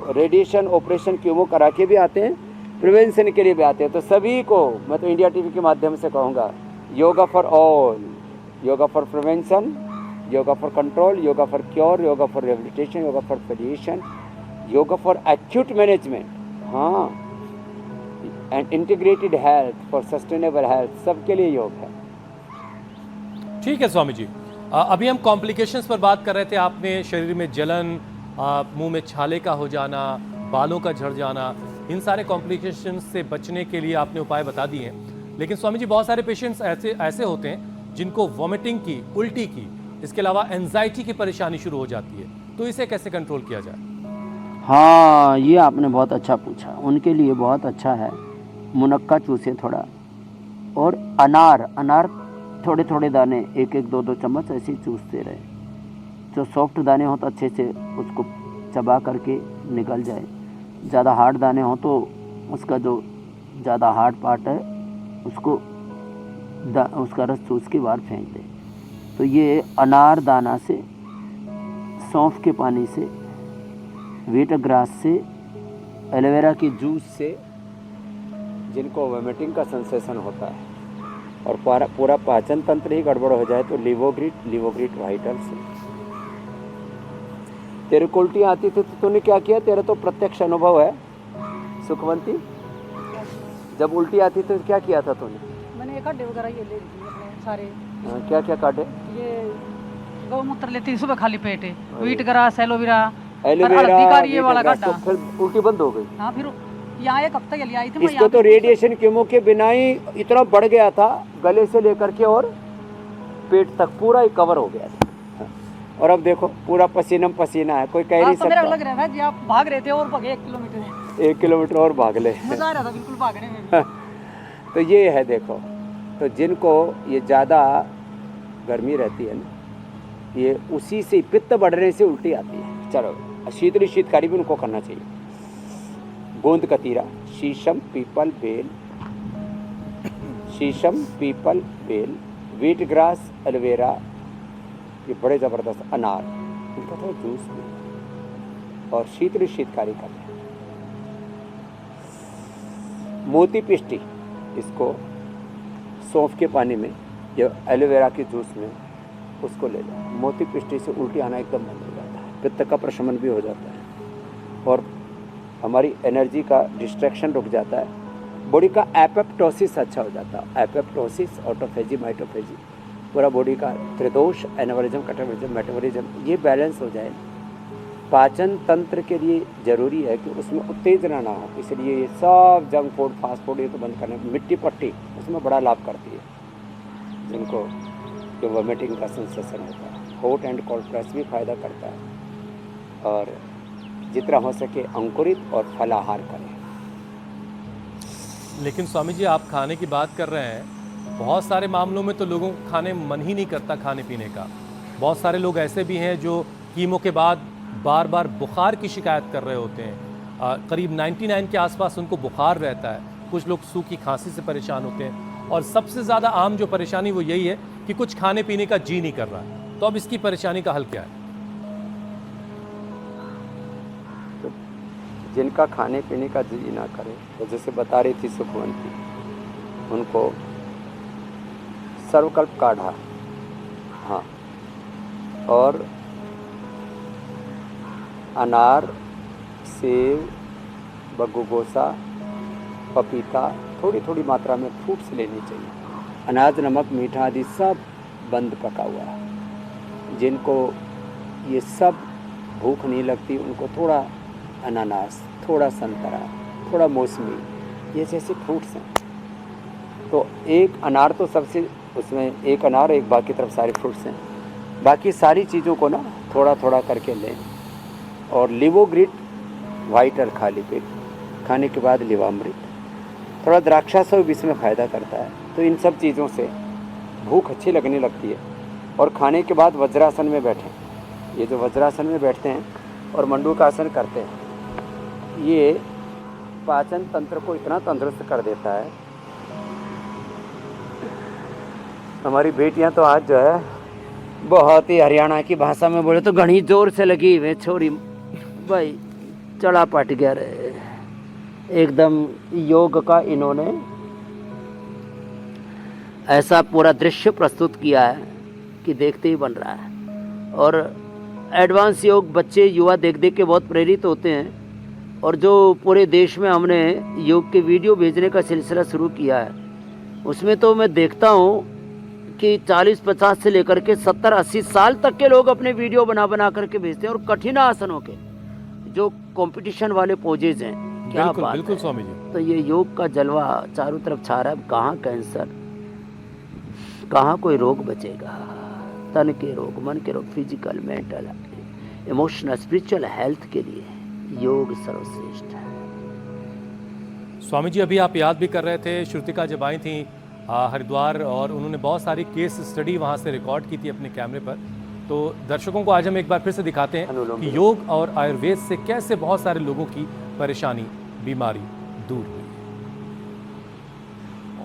रेडिएशन, ऑपरेशन, कीमो करा के भी आते हैं, प्रिवेंशन के लिए भी आते हैं। तो सभी को मैं तो इंडिया टीवी के माध्यम से कहूँगा, yoga for all, yoga for prevention, yoga for control, yoga for cure, yoga for rehabilitation, yoga for solution, yoga for acute management, हाँ, and integrated health for sustainable health, सबके लिए योग है। ठीक है स्वामी जी, अभी हम कॉम्प्लिकेशंस पर बात कर रहे थे। आपने शरीर में जलन, मुंह में छाले का हो जाना, बालों का झड़ जाना, इन सारे कॉम्प्लिकेशंस से बचने के लिए आपने उपाय बता दिए हैं। लेकिन स्वामी जी, बहुत सारे पेशेंट्स ऐसे होते हैं जिनको वॉमिटिंग की, उल्टी की, इसके अलावा एंजाइटी की परेशानी शुरू हो जाती है, तो इसे कैसे कंट्रोल किया जाए? हाँ, ये आपने बहुत अच्छा पूछा। उनके लिए बहुत अच्छा है, मुनक्का चूसे थोड़ा, और अनार थोड़े थोड़े दाने, 1-1, 2-2 चम्मच ऐसे ही चूसते रहे। जो सॉफ्ट दाने हो तो अच्छे से उसको चबा करके निकल जाए, ज़्यादा हार्ड दाने हो तो उसका जो ज़्यादा हार्ड पार्ट है उसको उसका रस चूस के बाहर फेंक दे। तो ये अनार दाना से, सौंफ के पानी से, वीट ग्रास से, एलोवेरा के जूस से, जिनको वोमिटिंग का सेंसेशन होता है और पूरा पाचन तंत्र ही गड़बड़ हो जाए, तो लिवोग्रिट वाइटल से। तेरे को उल्टी आती थी तो तूने क्या किया? तेरा तो प्रत्यक्ष अनुभव है सुखवंती, जब उल्टी आती थी तो क्या किया था तूने? मैंने काढ़े वगैरह ये ले लिए अपने सारे। क्या क्या काटे? ये गौमूत्र लेती थी सुबह खाली पेट, वीट ग्रास, एलोवेरा एलोवेरा ये वाला काढ़ा। फिर उल्टी बंद हो गई? हाँ, फिर यहाँ एक हफ्ता के लिए आई थी मैं इसको यहाँ तो पे- रेडिएशन कीमो के बिना ही इतना बढ़ गया था, गले से लेकर के और पेट तक पूरा ही कवर हो गया था। और अब देखो पूरा पसीना पसीना है, कोई कह नहीं तो मेरा सकता। लग रहा था जी आप भाग रहे थे और भागे 1 किलोमीटर 1 किलोमीटर और भाग ले। मजा आ रहा था बिल्कुल भागने में भी। तो ये है देखो, तो जिनको ये ज़्यादा गर्मी रहती है ना, ये उसी से पित्त बढ़ने से उल्टी आती है। चलो शीतकारी भी उनको करना चाहिए। गोंद कतीरा, शीशम पीपल बेल, शीशम पीपल बेल, व्हीट ग्रास, एलोवेरा, ये बड़े ज़बरदस्त, अनार, इनका थोड़ा जूस भी और शीतकारी कर लें। मोती पिष्टी, इसको सौंफ के पानी में या एलोवेरा के जूस में उसको ले लें। मोती पिष्टी से उल्टी आना एकदम बंद हो जाता है, पित्त का प्रशमन भी हो जाता है और हमारी एनर्जी का डिस्ट्रैक्शन रुक जाता है। बॉडी का एपेप्टोसिस अच्छा हो जाता है। एपेप्टोसिस, ऑटोफेजी, माइटोफेजी, पूरा बॉडी का त्रिदोष, एनाबॉलिज्म, कैटाबॉलिज्म, मेटाबॉलिज्म ये बैलेंस हो जाए। पाचन तंत्र के लिए ज़रूरी है कि उसमें उत्तेजना ना हो, इसलिए ये सब जंक फूड, फास्ट फूड ये तो बंद करना। मिट्टी पट्टी उसमें बड़ा लाभ करती है, जिनको जो वॉमिटिंग का सेंसेशन होता है। हॉट एंड कोल्ड प्रेस भी फ़ायदा करता है। और जितना हो सके अंकुरित और फलाहार करें। लेकिन स्वामी जी आप खाने की बात कर रहे हैं, बहुत सारे मामलों में तो लोगों को खाने मन ही नहीं करता खाने पीने का। बहुत सारे लोग ऐसे भी हैं जो कीमो के बाद बार बार बुखार की शिकायत कर रहे होते हैं। करीब 99 के आसपास उनको बुखार रहता है। कुछ लोग सूखी खांसी से परेशान होते हैं और सबसे ज़्यादा आम जो परेशानी वो यही है कि कुछ खाने पीने का जी नहीं कर रहा है। तो अब इसकी परेशानी का हल क्या है? तो जिनका खाने पीने का जी ना करे, तो जैसे बता रही थी सुखवंती, उनको सर्वकल्प काढ़ा, हाँ, और अनार, सेब, बग्गूगोसा, पपीता, थोड़ी थोड़ी मात्रा में फ्रूट्स लेनी चाहिए। अनाज, नमक, मीठा आदि सब बंद पका हुआ है। जिनको ये सब भूख नहीं लगती उनको थोड़ा अनानास, थोड़ा संतरा, थोड़ा मौसमी, ये जैसे फ्रूट्स हैं। तो एक अनार तो सबसे, उसमें एक अनार, एक बाकी तरफ सारे फ्रूट्स हैं। बाकी सारी चीज़ों को ना थोड़ा थोड़ा करके लें। और लिवोग्रिट वाइटर खाली पेट खाने के बाद लिवामृत, थोड़ा द्राक्षासव भी इसमें फ़ायदा करता है। तो इन सब चीज़ों से भूख अच्छी लगने लगती है। और खाने के बाद वज्रासन में बैठें। ये जो वज्रासन में बैठते हैं और मंडूकासन करते हैं, ये पाचन तंत्र को इतना तंदुरुस्त कर देता है। हमारी बेटियां तो आज जो है बहुत ही, हरियाणा की भाषा में बोले तो घनी जोर से लगी हुई छोरी भाई, चढ़ा पट गया रे एकदम। योग का इन्होंने ऐसा पूरा दृश्य प्रस्तुत किया है कि देखते ही बन रहा है। और एडवांस योग बच्चे, युवा देख देख के बहुत प्रेरित होते हैं। और जो पूरे देश में हमने योग के वीडियो भेजने का सिलसिला शुरू किया है, उसमें तो मैं देखता हूँ कि 40-50 से लेकर के 70-80 साल तक के लोग अपने वीडियो बना बना करके भेजते हैं। और कठिन आसनों के जो कंपटीशन वाले पोजेज हैं, क्या बिल्कुल बात बिल्कुल है। स्वामी जी। तो ये योग का जलवा चारों तरफ छा रहा है। अब कहाँ कैंसर, कहाँ कोई रोग बचेगा। तन के रोग, मन के रोग, physical, mental, emotional, spiritual health के लिए योग सर्वश्रेष्ठ है। स्वामी जी अभी आप याद भी कर रहे थे, श्रुतिका जब आई थी हरिद्वार, और उन्होंने बहुत सारी केस स्टडी वहाँ से रिकॉर्ड की थी अपने कैमरे पर। तो दर्शकों को आज हम एक बार फिर से दिखाते हैं कि योग और आयुर्वेद से कैसे बहुत सारे लोगों की परेशानी, बीमारी दूर हुई।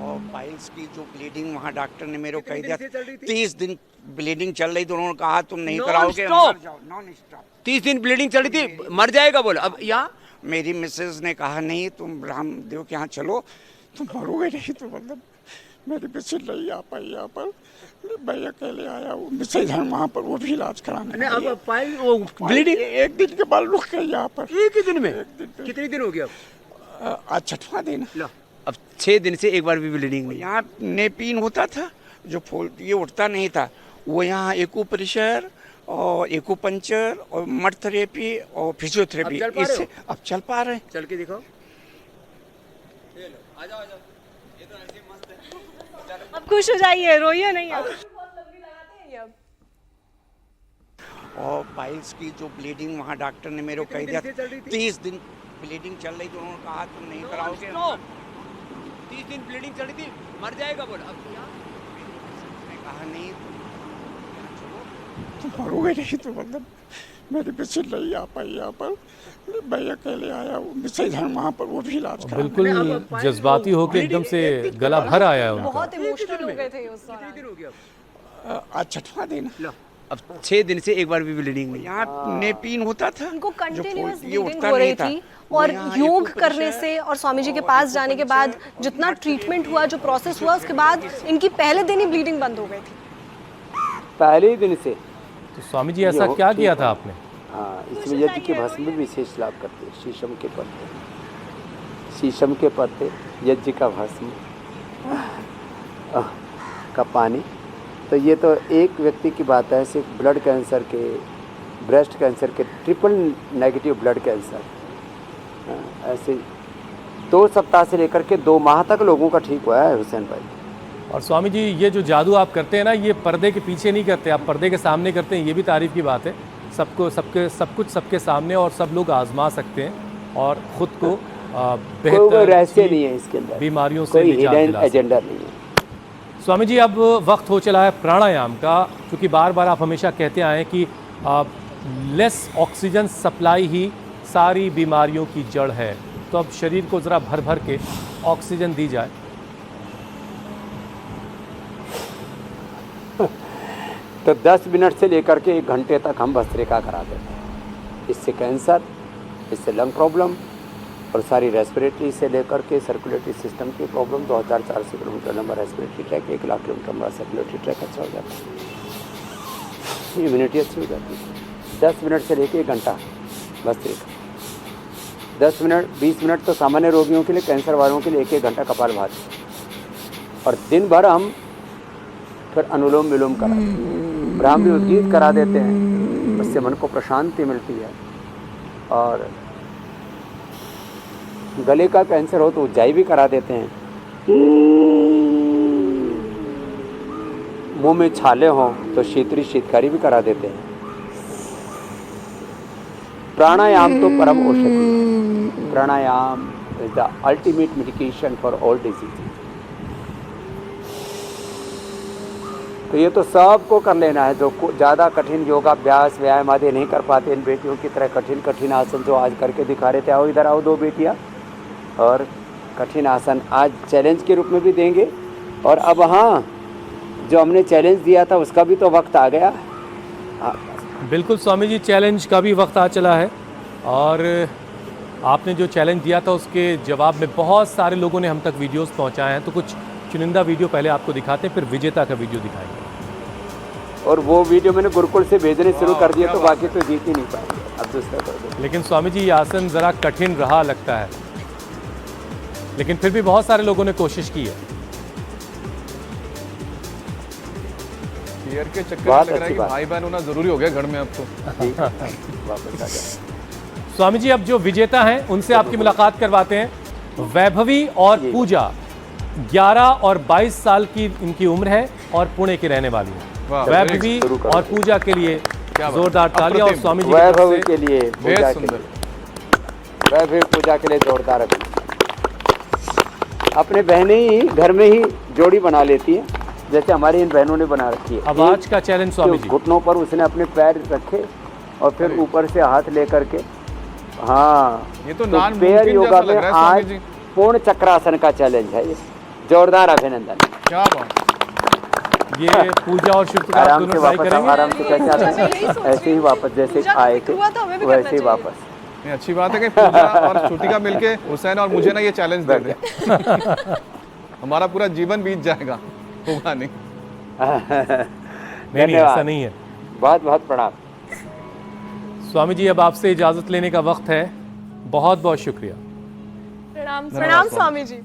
और पाइल्स की जो ब्लीडिंग वहाँ डॉक्टर ने मेरे को कह दिया 30 दिन ब्लीडिंग चल रही थी। उन्होंने कहा तुम नहीं कराओगे, मर जाओ। नॉन स्टॉप 30 दिन ब्लीडिंग चल रही थी, मर जाएगा बोला। अब यहाँ मेरी मिसेज ने कहा नहीं तुम रामदेव के यहाँ चलो, तुम मरोगे नहीं। तो मतलब मेरी मिसेज नहीं आ पाई यहाँ पर, मैं अकेले आया। वो मिसेज है वहाँ पर, वो भी इलाज कराने। अब पाइल वो ब्लीडिंग एक दिन के बाद रुक गई यहाँ पर। एक ही दिन में? एक दिन पे। कितने दिन हो गया अब? आज 6वां दिन। अब 6 दिन से एक बार भी ब्लीडिंग नहीं। यहाँ नेपीन होता था जो फूल, ये उठता नहीं था। वो यहाँ एक्यूप्रेशर और एक्यूपंक्चर और मड थेरेपी और फिजियोथेरेपी, इससे अब चल पा रहे हैं। चल के दिखाओ। अब खुश हो जाइए, रोइए नहीं अब। और पाइल्स की जो ब्लीडिंग वहाँ डॉक्टर ने मेरे को कह दिया 30 दिन ब्लीडिंग चल रही थी, उन्होंने कहा तुम नहीं कराओगे। 30 दिन ब्लीडिंग चली थी, मर जाएगा बोला। अब मैंने कहा नहीं तुम मरोगे नहीं, तो मतलब मेरी मिसेज नहीं आ पाई यहाँ पर, मैं अकेले आया हूँ। मिसेज है वहाँ पर, वो भी इलाज करा। बिल्कुल जज्बाती होकर एकदम से गला भर आया है उनका। बहुत इमोशनल हो गए थे उस दौरान। आज 6वां दिन अब 6 दिन से एक बार भी ब्लीडिंग नहीं। यहाँ नेपीन होता था, उनको जो कंटिन्यूअस ये ब्लीडिंग उठता हो रही नहीं था। थी वो और यहाँ योग एको करने परिचय से और स्वामी जी के पास जाने के बाद जितना ट्रीटमेंट हुआ, जो प्रोसेस हुआ, उसके बाद इनकी पहले दिन ही ब्लीडिंग बंद हो गई थी। पहले ही दिन से। तो स्वामी जी ऐसा क्या किया था आपने? हाँ, इसमें यज्ञ के भस्म में विशेष लाभ करते हैं। शीशम के पत्ते, शीशम के पत्ते, यज्ञ का भस्म का पानी। तो ये तो एक व्यक्ति की बात है। सिर्फ ब्लड कैंसर के, ब्रेस्ट कैंसर के, ट्रिपल नेगेटिव ब्लड कैंसर, ऐसे 2 सप्ताह से लेकर के 2 माह तक लोगों का ठीक हुआ है हुसैन भाई। और स्वामी जी ये जो जादू आप करते हैं ना, ये पर्दे के पीछे नहीं करते, आप पर्दे के सामने करते हैं। ये भी तारीफ़ की बात है। सबको सब कुछ सबके सामने, और सब लोग आजमा सकते हैं और ख़ुद को कोई रहस्य नहीं है इसके अंदर, बीमारियों से कोई निजात हिडन दिला सकते एजेंडा नहीं है। स्वामी जी अब वक्त हो चला है प्राणायाम का, क्योंकि बार बार आप हमेशा कहते आए हैं कि लेस ऑक्सीजन सप्लाई ही सारी बीमारियों की जड़ है। तो अब शरीर को ज़रा भर भर के ऑक्सीजन दी जाए। तो 10 मिनट से लेकर के 1 घंटे तक हम भस्त्रिका करा देते हैं। इससे कैंसर, इससे लंग प्रॉब्लम और सारी रेस्पिरेटरी से लेकर के सर्कुलेटरी सिस्टम की प्रॉब्लम, 2400 किलोमीटर लंबा रेस्पिरेटरी ट्रैक, 1 लाख किलोमीटर लंबा सर्कुलेटरी ट्रैक अच्छा हो जाता है, इम्यूनिटी अच्छी हो जाती है। 10 मिनट से लेकर 1 घंटा भस्त्रिका, 10 मिनट 20 मिनट तो सामान्य रोगियों के लिए, कैंसर वालों के लिए 1-1 घंटा कपालभाति, और दिन भर हम फिर अनुलोम विलोम कराते हैं, ब्राह्मी उद्गीत करा देते हैं। उससे मन को प्रशांति मिलती है। और गले का कैंसर हो तो उज्जाई भी करा देते हैं। मुंह में छाले हों तो शीतकारी भी करा देते हैं। प्राणायाम तो परम औषधि। Pranayama is the ultimate medication for all disease. तो ये तो सबको कर लेना है। जो ज़्यादा कठिन योगाभ्यास व्यायाम आदि नहीं कर पाते, इन बेटियों की तरह कठिन आसन जो आज करके दिखा रहे थे। आओ इधर आओ 2 बेटियाँ। और कठिन आसन आज चैलेंज के रूप में भी देंगे। और अब हाँ, जो हमने चैलेंज दिया था उसका भी तो वक्त आ गया। बिल्कुल स्वामी जी, चैलेंज का भी वक्त आ चला है। और आपने जो चैलेंज दिया था उसके जवाब में बहुत सारे लोगों ने हम तक वीडियोस पहुंचाए हैं। तो कुछ चुनिंदा वीडियो पहले आपको दिखाते हैं, फिर विजेता का वीडियो दिखाएंगे। और वो वीडियो मैंने गुरुकुल से भेजने शुरू कर दिया, तो बाकी तो जीत ही नहीं पाएंगे। अब दूसरा कर दो। लेकिन स्वामी जी ये आसन ज़रा कठिन रहा लगता है, लेकिन फिर भी बहुत सारे लोगों ने कोशिश की है। ईयर के चक्कर में बहुत लग रहा है अच्छी कि बात। भाई बहन होना जरूरी हो गया घर में अब तो। वापस आ जाए। स्वामी जी अब जो विजेता हैं उनसे आपकी मुलाकात करवाते हैं। वैभवी और पूजा 11 और 22 साल की इनकी उम्र है और पुणे की रहने वाली है। वाह, वैभवी शुरू करो। और पूजा के लिए क्या बात। जोरदार तालियां। और अप्रतिम। स्वामी जी की तरफ वैभवी से के लिए, पूजा बेहद के सुंदर। लिए, वैभवी पूजा के लिए जोरदार अभी। अपने बहनें ही घर में ही जोड़ी बना लेती हैं, जैसे हमारी इन बहनों ने बना रखी है। अब आज का चैलेंज स्वामी जी। घुटनों पर उसने अपने पैर रखे और फिर ऊपर से हाथ लेकर के, हाँ, ये तो पैर नामुमकिन योगा जैसा में लग रहा है स्वामी आज जी। पूर्ण चक्रासन का चैलेंज है ये। जोरदार अभिनंदन। क्या बात। ये पूजा और शिव का आराम दोनों से ट्राई वापस आओ, करेंगे। आराम से कैसे आते हैं ऐसे ही वापस, जैसे आए थे हुआ तो हमें भी वैसे करना ही चाहिए। वापस। नहीं, अच्छी बात है कि पूजा और श्रुतिका मिलके हुसैन और मुझे ना ये चैलेंज दे दे। हमारा पूरा जीवन बीत जाएगा। होगा नहीं। नहीं ऐसा नहीं है। बहुत बहुत प्रणाम। स्वामी जी अब आपसे इजाज़त लेने का वक्त है। बहुत बहुत शुक्रिया। प्रणाम स्वामी जी।